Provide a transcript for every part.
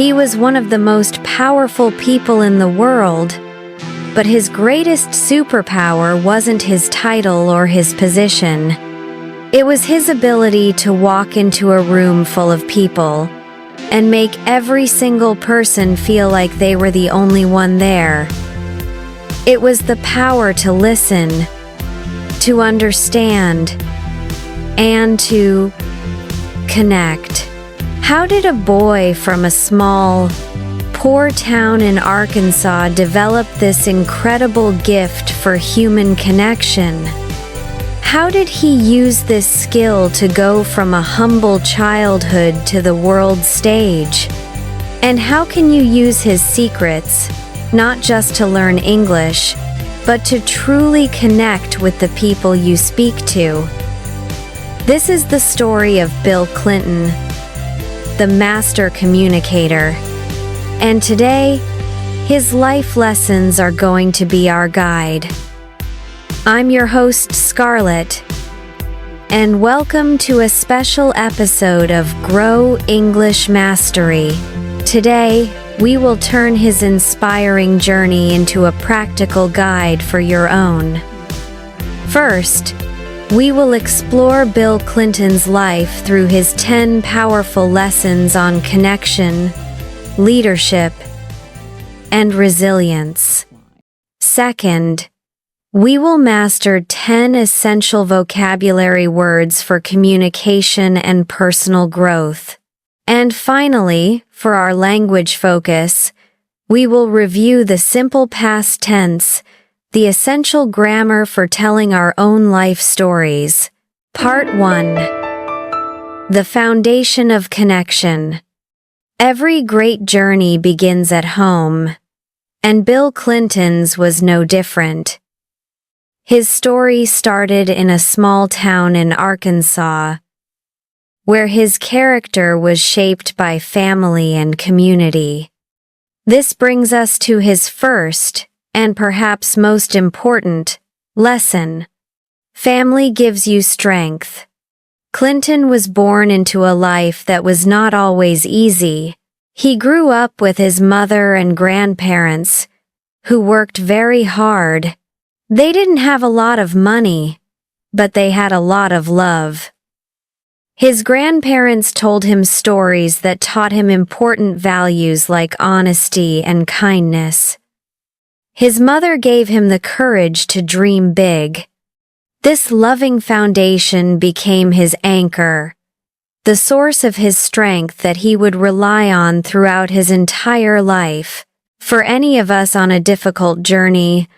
He was one of the most powerful people in the world, but his greatest superpower wasn't his title or his position. It was his ability to walk into a room full of people and make every single person feel like they were the only one there. It was the power to listen, to understand, and to connect. How did a boy from a small, poor town in Arkansas develop this incredible gift for human connection? How did he use this skill to go from a humble childhood to the world stage? And how can you use his secrets, not just to learn English, but to truly connect with the people you speak to? This is the story of Bill Clinton, the master communicator. And today, his life lessons are going to be our guide. I'm your host, Scarlett, and welcome to a special episode of Grow English Mastery. Today, we will turn his inspiring journey into a practical guide for your own. First, we will explore Bill Clinton's life through his 10 powerful lessons on connection, leadership, and resilience. Second, we will master 10 essential vocabulary words for communication and personal growth. And finally, for our language focus, we will review the simple past tense, the essential grammar for telling our own life stories. Part 1. The Foundation of Connection. Every great journey begins at home, and Bill Clinton's was no different. His story started in a small town in Arkansas, where his character was shaped by family and community. This brings us to his first, and perhaps most important, lesson. Family gives you strength. Clinton was born into a life that was not always easy. He grew up with his mother and grandparents, who worked very hard. They didn't have a lot of money, but they had a lot of love. His grandparents told him stories that taught him important values like honesty and kindness. His mother gave him the courage to dream big. This loving foundation became his anchor, the source of his strength that he would rely on throughout his entire life. For any of us on a difficult journey,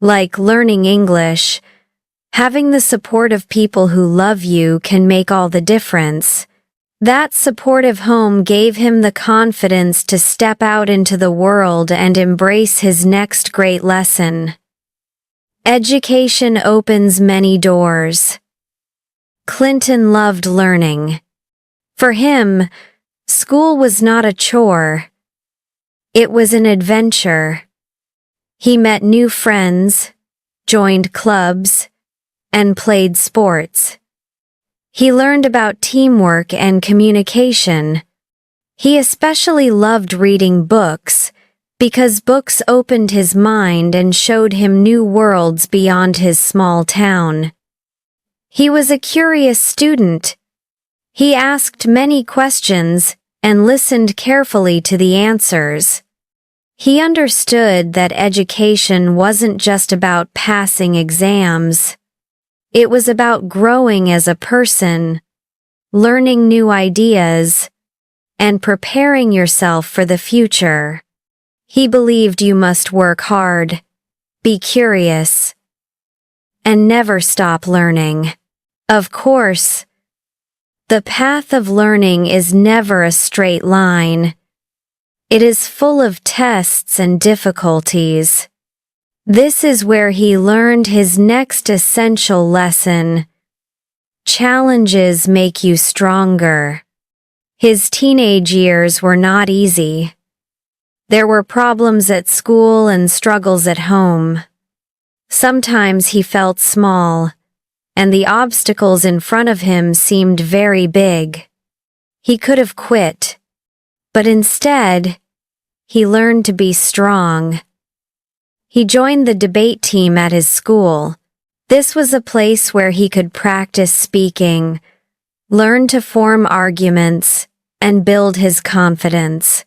like learning English, having the support of people who love you can make all the difference. That supportive home gave him the confidence to step out into the world and embrace his next great lesson. Education opens many doors. Clinton loved learning. For him, school was not a chore. It was an adventure. He met new friends, joined clubs, and played sports. He learned about teamwork and communication. He especially loved reading books, because books opened his mind and showed him new worlds beyond his small town. He was a curious student. He asked many questions and listened carefully to the answers. He understood that education wasn't just about passing exams. It was about growing as a person, learning new ideas, and preparing yourself for the future. He believed you must work hard, be curious, and never stop learning. Of course, the path of learning is never a straight line. It is full of tests and difficulties. This is where he learned his next essential lesson. Challenges make you stronger. His teenage years were not easy. There were problems at school and struggles at home. Sometimes he felt small, and the obstacles in front of him seemed very big. He could have quit, but instead, he learned to be strong. He joined the debate team at his school. This was a place where he could practice speaking, learn to form arguments, and build his confidence.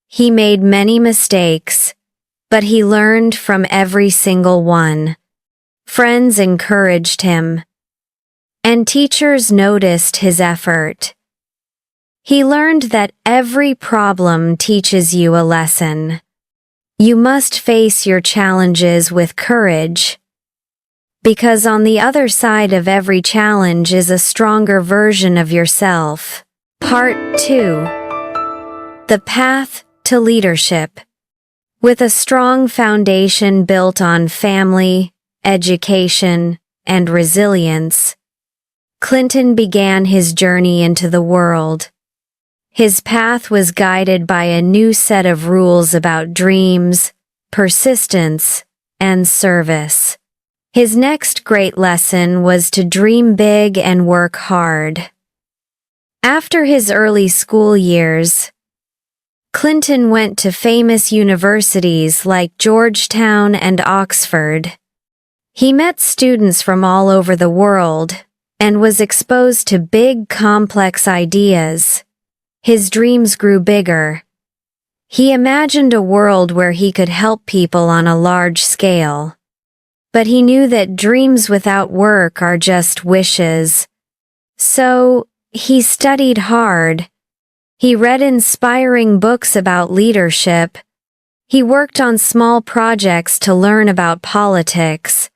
He made many mistakes, but he learned from every single one. Friends encouraged him, and teachers noticed his effort. He learned that every problem teaches you a lesson. You must face your challenges with courage, because on the other side of every challenge is a stronger version of yourself. Part 2. The Path to Leadership. With a strong foundation built on family, education, and resilience, Clinton began his journey into the world. His path was guided by a new set of rules about dreams, persistence, and service. His next great lesson was to dream big and work hard. After his early school years, Clinton went to famous universities like Georgetown and Oxford. He met students from all over the world and was exposed to big, complex ideas. His dreams grew bigger. He imagined a world where he could help people on a large scale. But he knew that dreams without work are just wishes. So, he studied hard. He read inspiring books about leadership. He worked on small projects to learn about politics.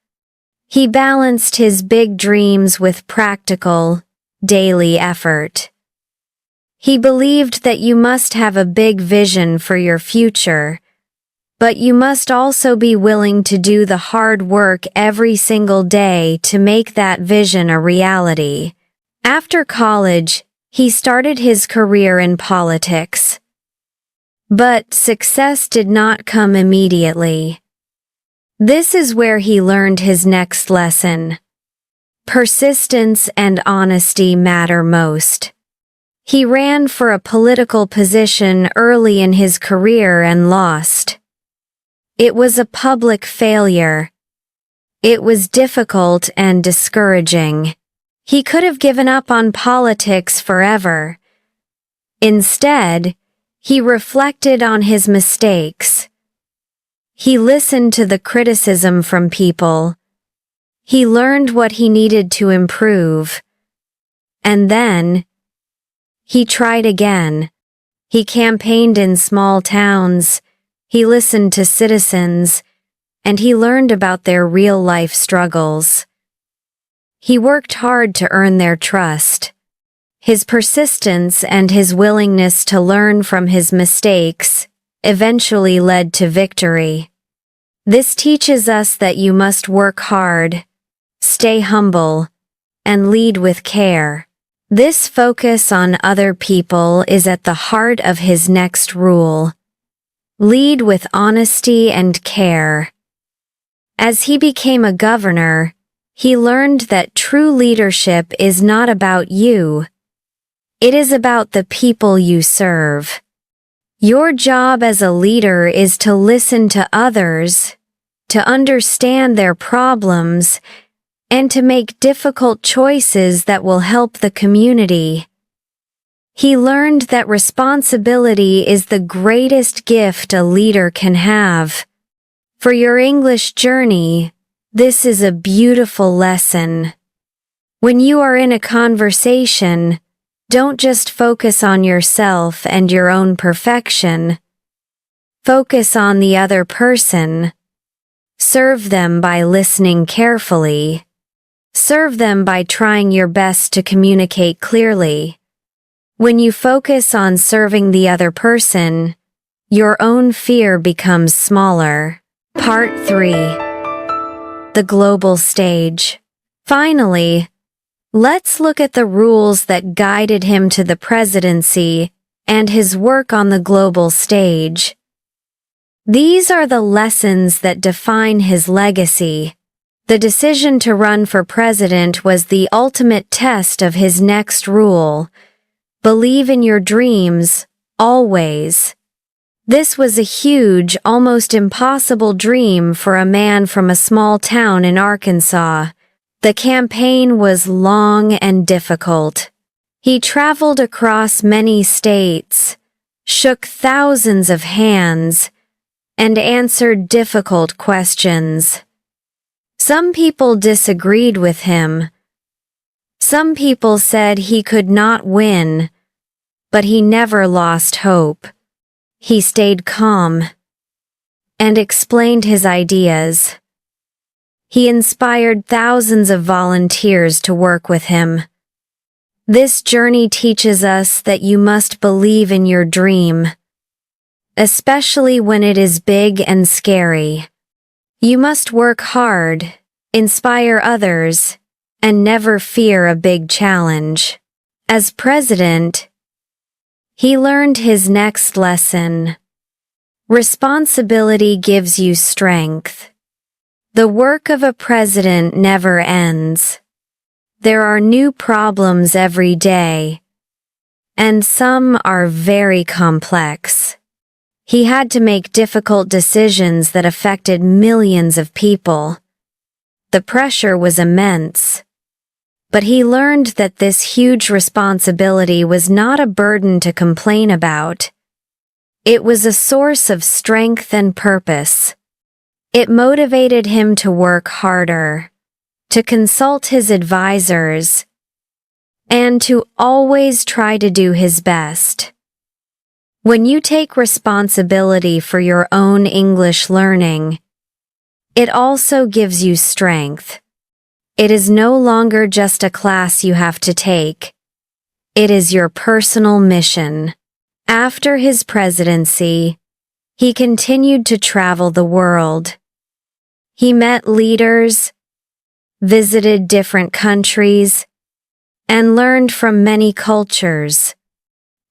He balanced his big dreams with practical, daily effort. He believed that you must have a big vision for your future, but you must also be willing to do the hard work every single day to make that vision a reality. After college, he started his career in politics. But success did not come immediately. This is where he learned his next lesson. Persistence and honesty matter most. He ran for a political position early in his career and lost. It was a public failure. It was difficult and discouraging. He could have given up on politics forever. Instead, he reflected on his mistakes. He listened to the criticism from people. He learned what he needed to improve. And then, he tried again. He campaigned in small towns. He listened to citizens, and he learned about their real-life struggles. He worked hard to earn their trust. His persistence and his willingness to learn from his mistakes eventually led to victory. This teaches us that you must work hard, stay humble, and lead with care. This focus on other people is at the heart of his next rule. Lead with honesty and care. As he became a governor, he learned that true leadership is not about you. It is about the people you serve. Your job as a leader is to listen to others, to understand their problems, and to make difficult choices that will help the community. He learned that responsibility is the greatest gift a leader can have. For your English journey, this is a beautiful lesson. When you are in a conversation, don't just focus on yourself and your own perfection. Focus on the other person. Serve them by listening carefully. Serve them by trying your best to communicate clearly. When you focus on serving the other person, your own fear becomes smaller. Part 3. The Global Stage. Finally, let's look at the rules that guided him to the presidency and his work on the global stage. These are the lessons that define his legacy. The decision to run for president was the ultimate test of his next rule. Believe in your dreams, always. This was a huge, almost impossible dream for a man from a small town in Arkansas. The campaign was long and difficult. He traveled across many states, shook thousands of hands, and answered difficult questions. Some people disagreed with him. Some people said he could not win, but he never lost hope. He stayed calm and explained his ideas. He inspired thousands of volunteers to work with him. This journey teaches us that you must believe in your dream, especially when it is big and scary. You must work hard, inspire others, and never fear a big challenge. As president, he learned his next lesson. Responsibility gives you strength. The work of a president never ends. There are new problems every day, and some are very complex. He had to make difficult decisions that affected millions of people. The pressure was immense. But he learned that this huge responsibility was not a burden to complain about. It was a source of strength and purpose. It motivated him to work harder, to consult his advisors, and to always try to do his best. When you take responsibility for your own English learning, it also gives you strength. It is no longer just a class you have to take. It is your personal mission. After his presidency, he continued to travel the world. He met leaders, visited different countries, and learned from many cultures.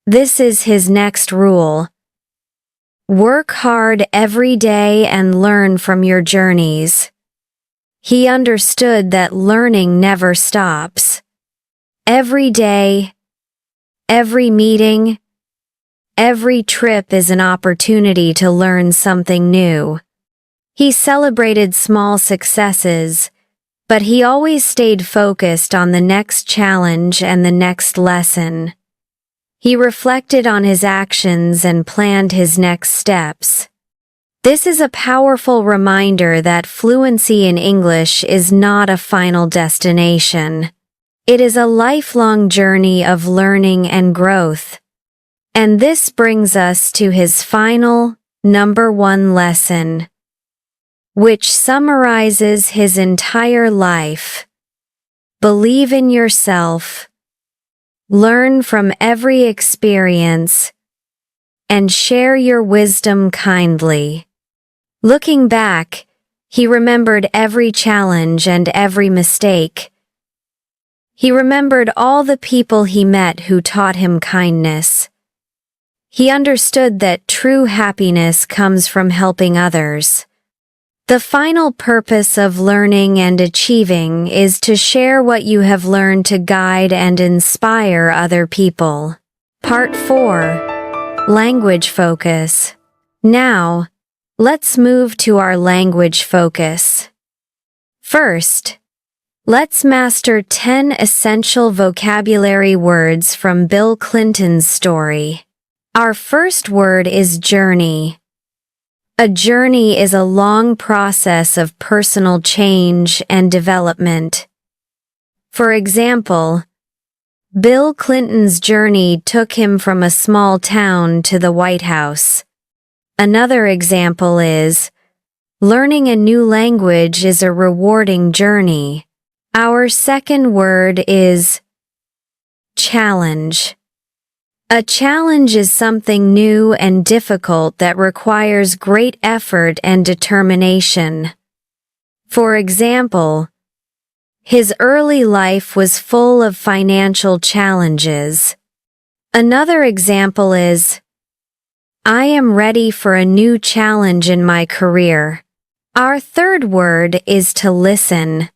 This is his next rule. Work hard every day and learn from your journeys. He understood that learning never stops. Every day, every meeting, every trip is an opportunity to learn something new. He celebrated small successes, but he always stayed focused on the next challenge and the next lesson. He reflected on his actions and planned his next steps. This is a powerful reminder that fluency in English is not a final destination. It is a lifelong journey of learning and growth. And this brings us to his final, number 1 lesson, which summarizes his entire life. Believe in yourself. Learn from every experience, and share your wisdom kindly. Looking back, he remembered every challenge and every mistake. He remembered all the people he met who taught him kindness. He understood that true happiness comes from helping others. The final purpose of learning and achieving is to share what you have learned to guide and inspire other people. Part 4. Language Focus. Now, let's move to our language focus. First, let's master 10 essential vocabulary words from Bill Clinton's story. Our first word is journey. A journey is a long process of personal change and development. For example, Bill Clinton's journey took him from a small town to the White House. Another example is, learning a new language is a rewarding journey. Our second word is challenge. A challenge is something new and difficult that requires great effort and determination. For example, his early life was full of financial challenges. Another example is, I am ready for a new challenge in my career. Our third word is to listen.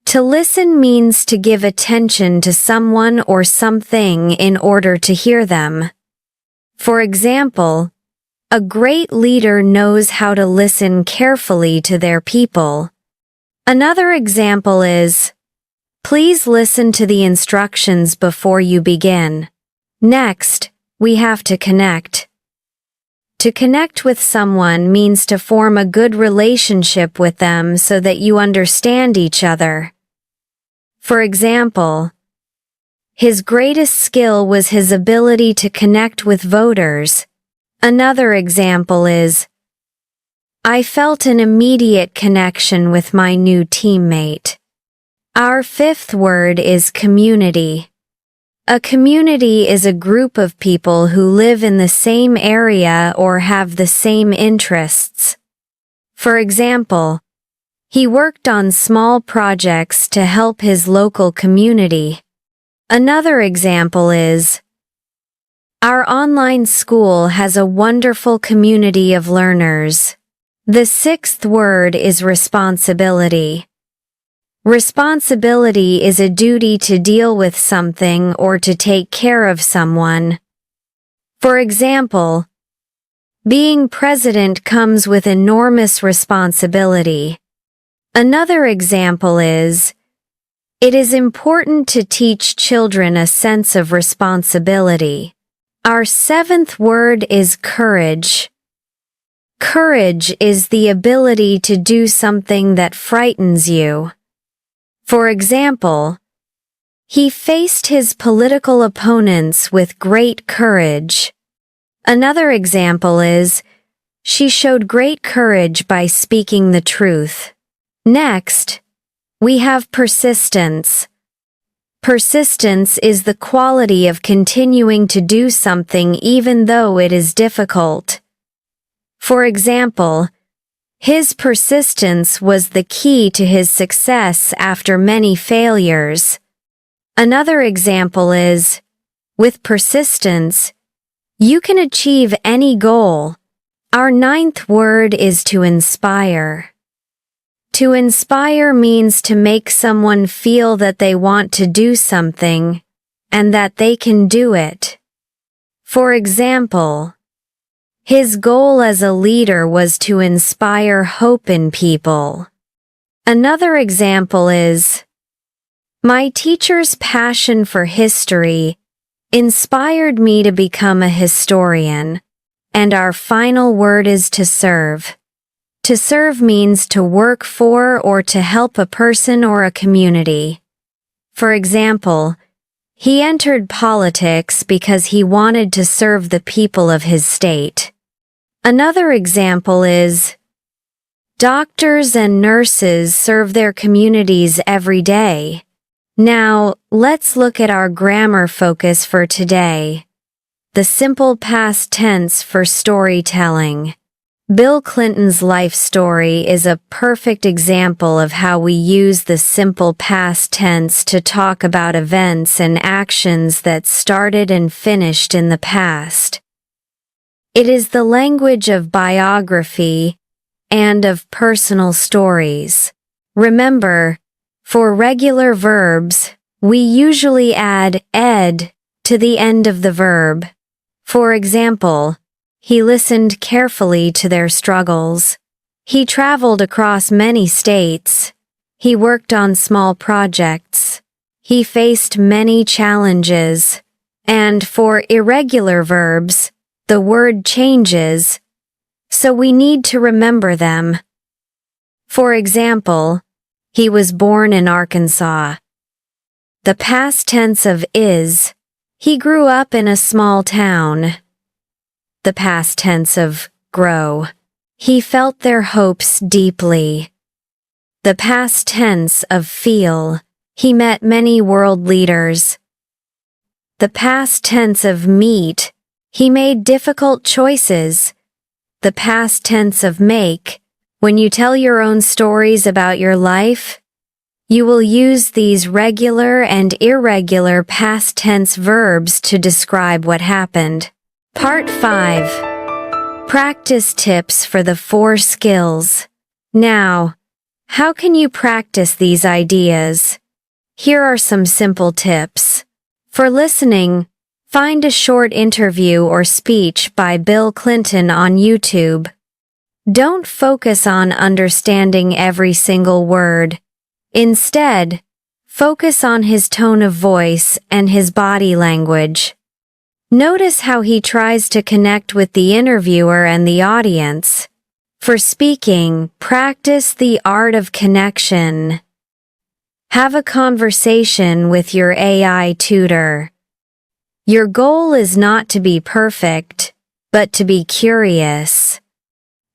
To listen means to give attention to someone or something in order to hear them. For example, a great leader knows how to listen carefully to their people. Another example is, please listen to the instructions before you begin. Next, we have to connect. To connect with someone means to form a good relationship with them so that you understand each other. For example, his greatest skill was his ability to connect with voters. Another example is, I felt an immediate connection with my new teammate. Our fifth word is community. A community is a group of people who live in the same area or have the same interests. For example, he worked on small projects to help his local community. Another example is, our online school has a wonderful community of learners. The sixth word is responsibility. Responsibility is a duty to deal with something or to take care of someone. For example, being president comes with enormous responsibility. Another example is, it is important to teach children a sense of responsibility. Our seventh word is courage. Courage is the ability to do something that frightens you. For example, he faced his political opponents with great courage. Another example is, she showed great courage by speaking the truth. Next, we have persistence. Persistence is the quality of continuing to do something even though it is difficult. For example, his persistence was the key to his success after many failures. Another example is, with persistence, you can achieve any goal. Our ninth word is to inspire. To inspire means to make someone feel that they want to do something, and that they can do it. For example, his goal as a leader was to inspire hope in people. Another example is, my teacher's passion for history inspired me to become a historian. And our final word is to serve. To serve means to work for or to help a person or a community. For example, he entered politics because he wanted to serve the people of his state. Another example is, doctors and nurses serve their communities every day. Now, let's look at our grammar focus for today. The simple past tense for storytelling. Bill Clinton's life story is a perfect example of how we use the simple past tense to talk about events and actions that started and finished in the past. It is the language of biography and of personal stories. Remember, for regular verbs, we usually add ed to the end of the verb. For example, he listened carefully to their struggles. He traveled across many states. He worked on small projects. He faced many challenges. And for irregular verbs, the word changes, so we need to remember them. For example, he was born in Arkansas. The past tense of is, he grew up in a small town. The past tense of grow, he felt their hopes deeply. The past tense of feel, he met many world leaders. The past tense of meet, he made difficult choices. The past tense of make, when you tell your own stories about your life, you will use these regular and irregular past tense verbs to describe what happened. Part 5. Practice tips for the 4 skills. Now, how can you practice these ideas? Here are some simple tips. For listening, Find a short interview or speech by Bill Clinton on YouTube. Don't focus on understanding every single word. Instead, focus on his tone of voice and his body language. Notice how he tries to connect with the interviewer and the audience. For speaking, practice the art of connection. Have a conversation with your AI tutor. Your goal is not to be perfect, but to be curious.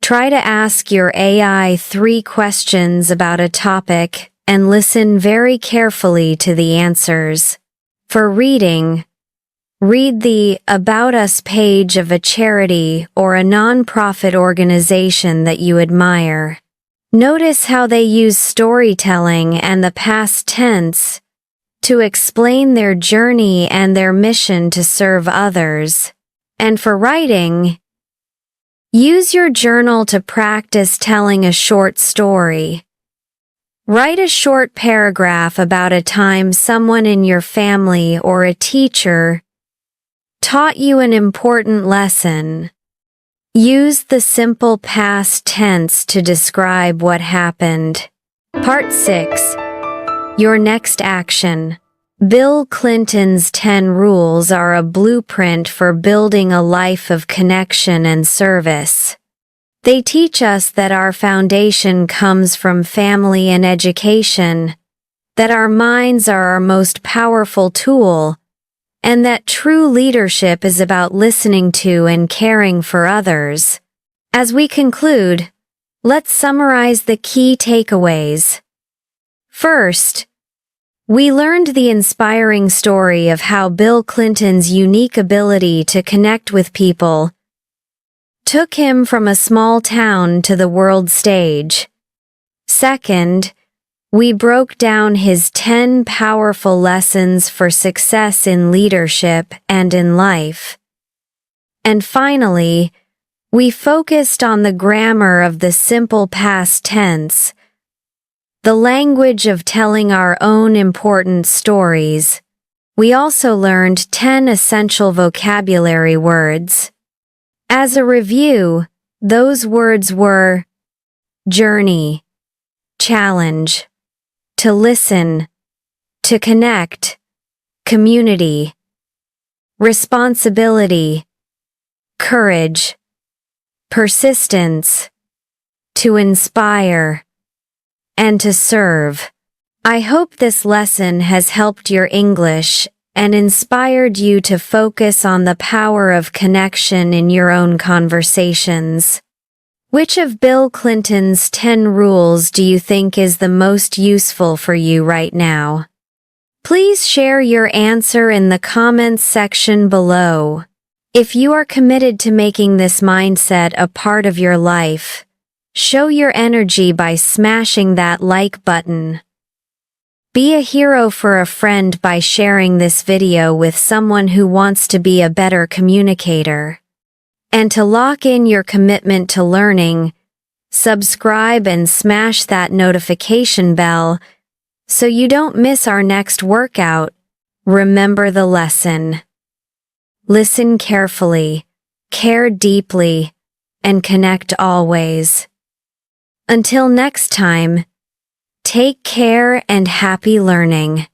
Try to ask your AI 3 questions about a topic and listen very carefully to the answers. For reading, read the About Us page of a charity or a nonprofit organization that you admire. Notice how they use storytelling and the past tense to explain their journey and their mission to serve others. And for writing, use your journal to practice telling a short story. Write a short paragraph about a time someone in your family or a teacher taught you an important lesson. Use the simple past tense to describe what happened. Part 6. Your next action. Bill Clinton's 10 rules are a blueprint for building a life of connection and service. They teach us that our foundation comes from family and education, that our minds are our most powerful tool, and that true leadership is about listening to and caring for others. As we conclude, let's summarize the key takeaways. First, we learned the inspiring story of how Bill Clinton's unique ability to connect with people took him from a small town to the world stage. Second, we broke down his 10 powerful lessons for success in leadership and in life. And finally, we focused on the grammar of the simple past tense, the language of telling our own important stories. We also learned 10 essential vocabulary words. As a review, those words were journey, challenge, to listen, to connect, community, responsibility, courage, persistence, to inspire, and to serve. I hope this lesson has helped your English and inspired you to focus on the power of connection in your own conversations. Which of Bill Clinton's 10 rules do you think is the most useful for you right now? Please share your answer in the comments section below. If you are committed to making this mindset a part of your life, show your energy by smashing that like button. Be a hero for a friend by sharing this video with someone who wants to be a better communicator. And to lock in your commitment to learning, subscribe and smash that notification bell so you don't miss our next workout. Remember the lesson. Listen carefully, care deeply, and connect always. Until next time, take care and happy learning.